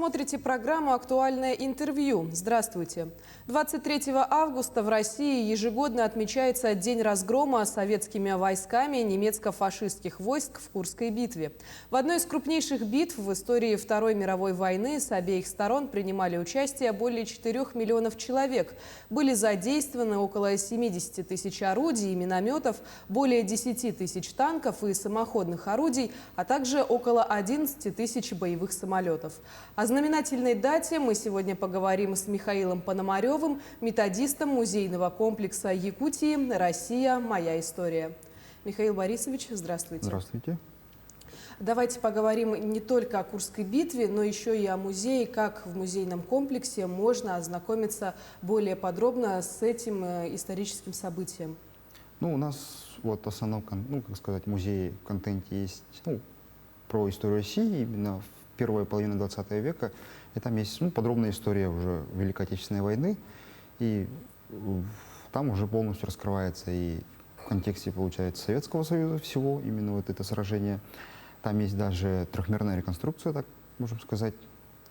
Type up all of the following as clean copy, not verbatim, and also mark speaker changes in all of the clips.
Speaker 1: смотрите программу «Актуальное интервью». Здравствуйте. 23 августа в России ежегодно отмечается День разгрома советскими войсками немецко-фашистских войск в Курской битве. В одной из крупнейших битв в истории Второй мировой войны с обеих сторон принимали участие более 4 миллионов человек. Были задействованы около 70 тысяч орудий и минометов, более 10 тысяч танков и самоходных орудий, а также около 11 тысяч боевых самолетов. О знаменательной дате мы сегодня поговорим с Михаилом Пономаревым, методистом музейного комплекса Якутии «Россия. Моя история». Михаил Борисович, здравствуйте.
Speaker 2: Здравствуйте.
Speaker 1: Давайте поговорим не только о Курской битве, но еще и о музее, как в музейном комплексе можно ознакомиться более подробно с этим историческим событием.
Speaker 2: Ну, у нас вот в основном, как сказать, музей в контенте есть про историю России именно в первой половине 20 века. И там есть подробная история уже Великой Отечественной войны. И там уже полностью раскрывается и в контексте, получается, Советского Союза всего, именно вот это сражение. Там есть даже трехмерная реконструкция, так можем сказать.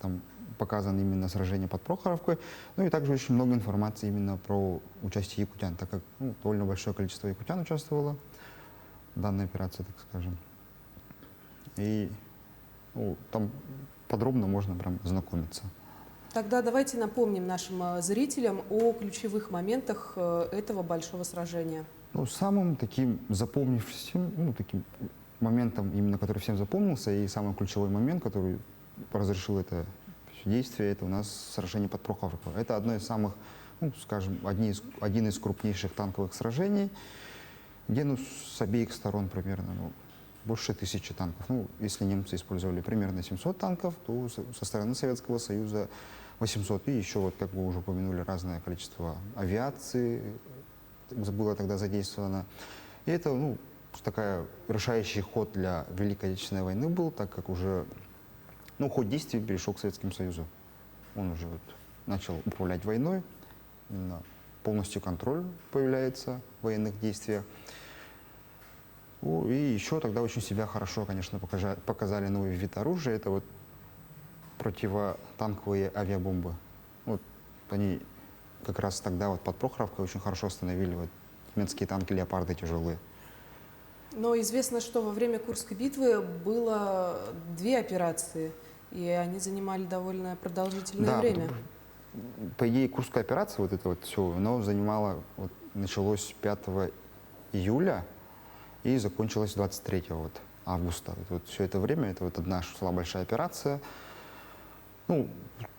Speaker 2: Там показано именно сражение под Прохоровкой. Ну и также очень много информации именно про участие якутян, так как довольно большое количество якутян участвовало в данной операции, так скажем. И там подробно можно прям знакомиться.
Speaker 1: Тогда давайте напомним нашим зрителям о ключевых моментах этого большого сражения.
Speaker 2: Самым таким запомнившимся, таким моментом, именно который всем запомнился, и самый ключевой момент, который разрешил это действие, это у нас сражение под Прохоровкой. Это одно из самых, скажем, один из крупнейших танковых сражений, где с обеих сторон примерно больше 1000 танков. Если немцы использовали примерно 700 танков, то со стороны Советского Союза 800. И еще, вот, как вы уже упомянули, разное количество авиации было тогда задействовано. И это, такая решающий ход для Великой Отечественной войны был, так как уже, ход действий перешел к Советскому Союзу. Он уже начал управлять войной, полностью контроль появляется в военных действиях. И еще тогда очень себя хорошо, конечно, показали новый вид оружия. Это противотанковые авиабомбы. Они как раз тогда под Прохоровкой очень хорошо остановили немецкие танки «Леопарды» тяжелые.
Speaker 1: Но известно, что во время Курской битвы было 2 операции, и они занимали довольно продолжительное время.
Speaker 2: По идее, Курская операция, все, оно началось 5 июля и закончилось 23 августа. Все это время, это одна шла большая операция.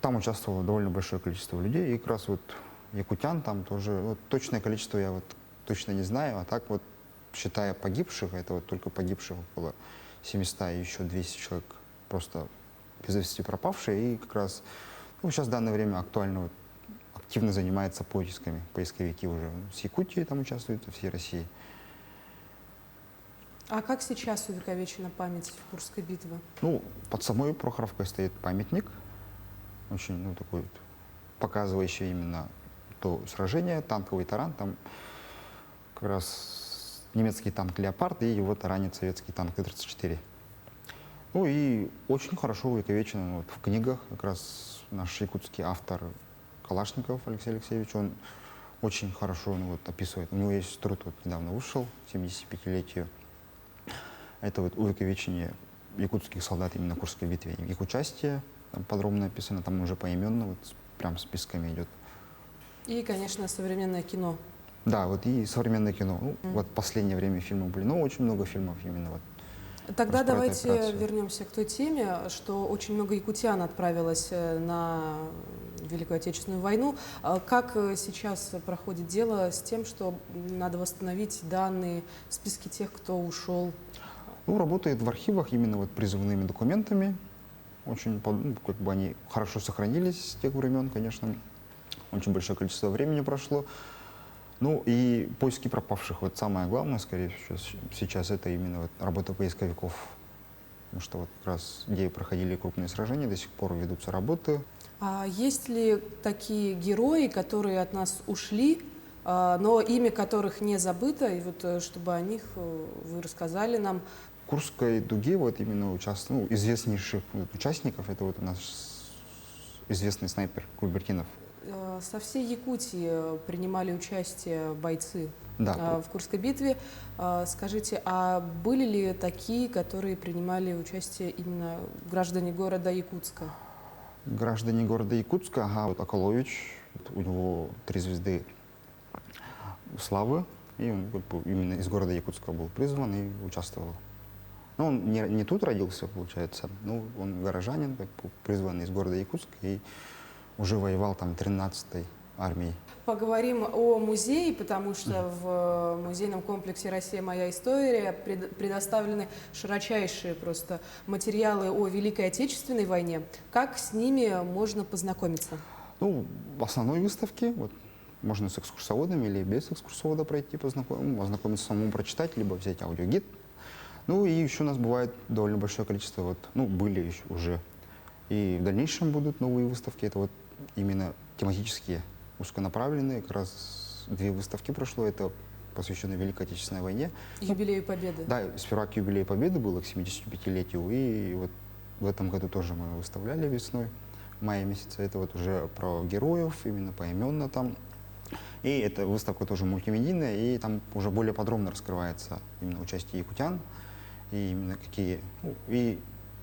Speaker 2: Там участвовало довольно большое количество людей, и как раз якутян там тоже, точное количество я точно не знаю, а так считая погибших, это только погибших около 700, и еще 200 человек просто без вести пропавшие, и как раз сейчас в данное время актуально активно занимаются поисками, поисковики уже с Якутии там участвуют, со всей России.
Speaker 1: А как сейчас увековечена память Курской битвы?
Speaker 2: Под самой Прохоровкой стоит памятник, очень такой показывающий именно то сражение, танковый таран, там как раз немецкий танк «Леопард» и его таранит советский танк Т-34. И очень хорошо увековечено в книгах, как раз наш якутский автор Калашников Алексей Алексеевич, он очень хорошо описывает. У него есть труд, недавно вышел, к 75-летию. Это увековечение якутских солдат именно в Курской битве. Их участие там подробно описано, там уже поименно, прям списками идет.
Speaker 1: И, конечно, современное кино.
Speaker 2: Да, и современное кино. В последнее время фильмы были, очень много фильмов именно
Speaker 1: Тогда давайте вернемся к той теме, что очень много якутян отправилось на Великую Отечественную войну. Как сейчас проходит дело с тем, что надо восстановить данные, списки тех, кто ушел?
Speaker 2: Работает в архивах именно призывными документами. Очень, они хорошо сохранились с тех времен, конечно. Очень большое количество времени прошло. И поиски пропавших. Самое главное, скорее всего, сейчас это именно работа поисковиков. Потому что как раз где проходили крупные сражения, до сих пор ведутся работы.
Speaker 1: А есть ли такие герои, которые от нас ушли, но имя которых не забыто, и чтобы о них вы рассказали нам?
Speaker 2: В Курской дуге именно известнейших участников, это у нас известный снайпер Куйбертинов.
Speaker 1: Со всей Якутии принимали участие бойцы
Speaker 2: Да.
Speaker 1: в Курской битве. Скажите, а были ли такие, которые принимали участие именно граждане города Якутска?
Speaker 2: Граждане города Якутска, ага, вот Аколович, у него 3 звезды славы, и он как бы именно из города Якутска был призван и участвовал. Но он не тут родился, получается, но он горожанин, как бы призван из города Якутска и уже воевал там 13-й армией.
Speaker 1: Поговорим о музее, потому что в музейном комплексе «Россия. Моя история» предоставлены широчайшие просто материалы о Великой Отечественной войне. Как с ними можно познакомиться?
Speaker 2: Ну, в основной выставке вот, можно с экскурсоводом или без экскурсовода пройти, ознакомиться самому, прочитать, либо взять аудиогид. Ну и еще у нас бывает довольно большое количество, вот, ну, были еще уже. И в дальнейшем будут новые выставки, это вот именно тематические, узконаправленные, как раз 2 выставки прошло, это посвященные Великой Отечественной войне.
Speaker 1: Юбилею Победы.
Speaker 2: Да, сперва к юбилею Победы было, к 75-летию, и вот в этом году тоже мы выставляли весной, в мае месяце, это вот уже про героев, именно поименно там. И эта выставка тоже мультимедийная, и там уже более подробно раскрывается именно участие якутян, и именно какие, ну, и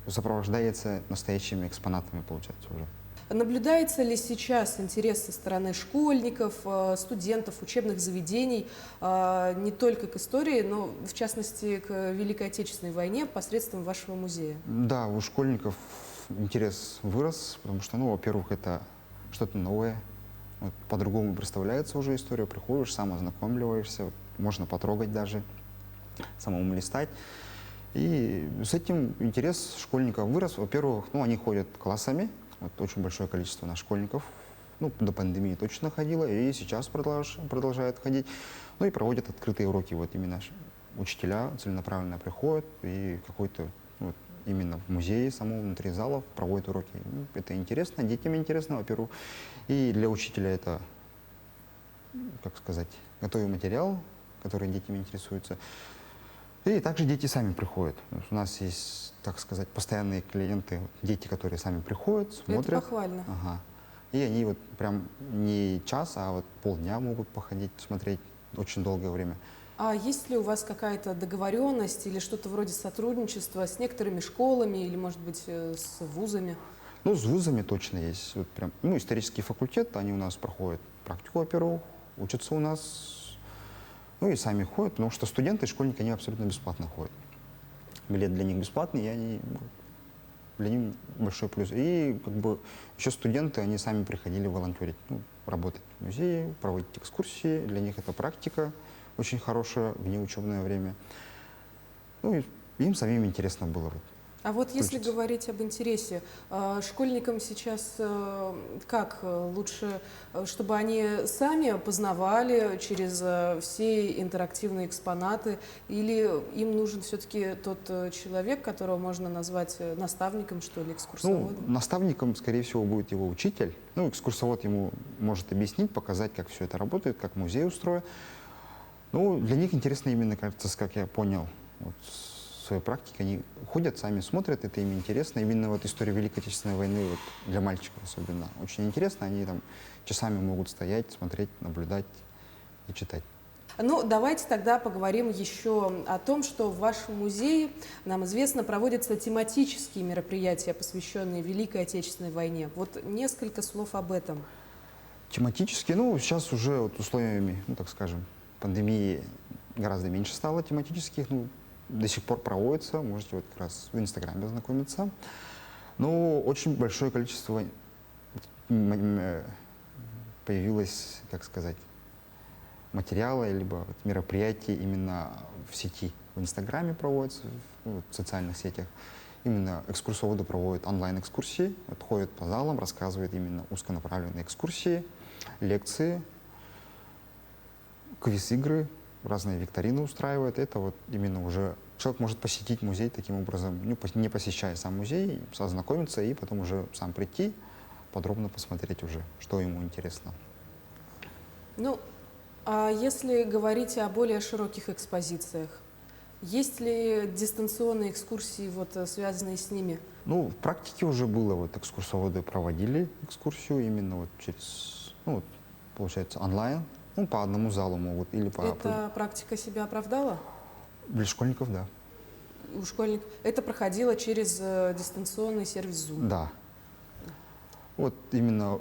Speaker 2: сопровождается настоящими экспонатами, получается, уже.
Speaker 1: Наблюдается ли сейчас интерес со стороны школьников, студентов, учебных заведений не только к истории, но в частности к Великой Отечественной войне посредством вашего музея?
Speaker 2: Да, у школьников интерес вырос, потому что, ну, во-первых, это что-то новое, вот, по-другому представляется уже история, приходишь, сам ознакомливаешься, вот, можно потрогать даже, самому листать. И с этим интерес школьников вырос. Во-первых, ну, они ходят классами, вот, очень большое количество наших школьников, ну, до пандемии точно ходило, и сейчас продолжают ходить. Ну и проводят открытые уроки, вот именно учителя целенаправленно приходят и какой-то, вот, именно в музее, самому внутри залов проводят уроки. Ну, это интересно, детям интересно, во-первых, и для учителя это, как сказать, готовый материал, который детям интересуется. И также дети сами приходят. У нас есть, так сказать, постоянные клиенты, дети, которые сами приходят, смотрят.
Speaker 1: Это похвально.
Speaker 2: Ага. И они вот прям не час, а вот полдня могут походить, смотреть очень долгое время.
Speaker 1: А есть ли у вас какая-то договоренность или что-то вроде сотрудничества с некоторыми школами или, может быть, с вузами?
Speaker 2: Ну, с вузами точно есть. Вот прям, ну, исторический факультет, они у нас проходят практику, во-первых, учатся у нас. Ну и сами ходят, потому что студенты и школьники, они абсолютно бесплатно ходят. Билет для них бесплатный, и они, для них большой плюс. И как бы еще студенты, они сами приходили волонтерить, ну, работать в музее, проводить экскурсии. Для них это практика очень хорошая, внеучебное время. Ну и им самим интересно было.
Speaker 1: А вот если
Speaker 2: Включиться.
Speaker 1: говорить об интересе, школьникам сейчас как лучше, чтобы они сами познавали через все интерактивные экспонаты, или им нужен все-таки тот человек, которого можно назвать наставником, что ли,
Speaker 2: Ну,
Speaker 1: экскурсоводом?
Speaker 2: наставником, скорее всего, будет его учитель. Ну, экскурсовод ему может объяснить, показать, как все это работает, как музей устроен. Ну, для них интересно именно, кажется, как я понял, вот, в своей практике, они ходят, сами смотрят, это им интересно. Именно вот история Великой Отечественной войны вот, для мальчиков особенно очень интересно. Они там часами могут стоять, смотреть, наблюдать и читать.
Speaker 1: Ну, давайте тогда поговорим еще о том, что в вашем музее, нам известно, проводятся тематические мероприятия, посвященные Великой Отечественной войне. Вот несколько слов об этом.
Speaker 2: Тематически, ну, сейчас уже вот условиями, ну, так скажем, пандемии гораздо меньше стало тематических, ну, до сих пор проводится, можете вот как раз в Инстаграме ознакомиться. Но очень большое количество появилось, как сказать, материала, либо вот мероприятий именно в сети. В Инстаграме проводятся, в социальных сетях. Именно экскурсоводы проводят онлайн-экскурсии, вот ходят по залам, рассказывают именно узконаправленные экскурсии, лекции, квиз-игры, разные викторины устраивают. Это вот именно уже человек может посетить музей таким образом, не посещая сам музей, ознакомиться и потом уже сам прийти, подробно посмотреть уже, что ему интересно.
Speaker 1: Ну, а если говорить о более широких экспозициях, Есть ли дистанционные экскурсии, связанные с ними?
Speaker 2: Ну, в практике уже было, вот экскурсоводы проводили экскурсию именно вот через, ну, вот, получается, онлайн, ну, по одному залу могут или по...
Speaker 1: Эта практика себя оправдала?
Speaker 2: Для школьников, да.
Speaker 1: У школьников это проходило через дистанционный сервис Zoom.
Speaker 2: Да. Вот именно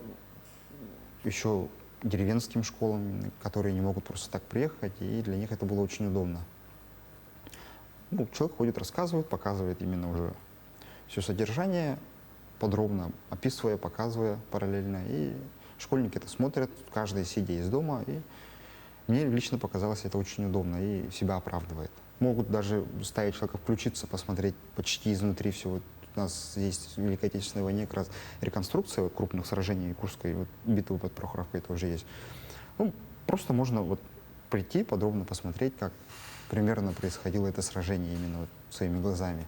Speaker 2: еще деревенским школам, которые не могут просто так приехать, и для них это было очень удобно. Ну, человек ходит, рассказывает, показывает именно уже все содержание, подробно описывая, показывая параллельно. И школьники это смотрят, каждый сидя из дома. И мне лично показалось это очень удобно и себя оправдывает. Могут даже заставить человека включиться, посмотреть почти изнутри все. Вот у нас здесь в Великой Отечественной войне как раз реконструкция вот крупных сражений Курской вот, битвы под Прохоровкой тоже есть. Ну, просто можно вот прийти, подробно посмотреть, как примерно происходило это сражение именно вот своими глазами.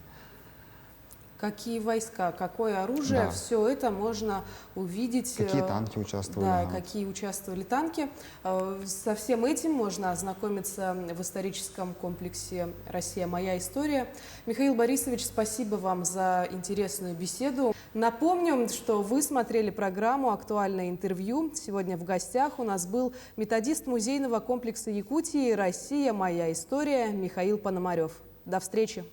Speaker 1: Какие войска, какое оружие,
Speaker 2: Да.
Speaker 1: все это можно увидеть.
Speaker 2: Какие танки участвовали.
Speaker 1: Да,
Speaker 2: ага.
Speaker 1: какие участвовали танки. Со всем этим можно ознакомиться в историческом комплексе «Россия. Моя история». Михаил Борисович, спасибо вам за интересную беседу. Напомню, что вы смотрели программу «Актуальное интервью». Сегодня в гостях у нас был методист музейного комплекса Якутии «Россия. Моя история» Михаил Пономарев. До встречи!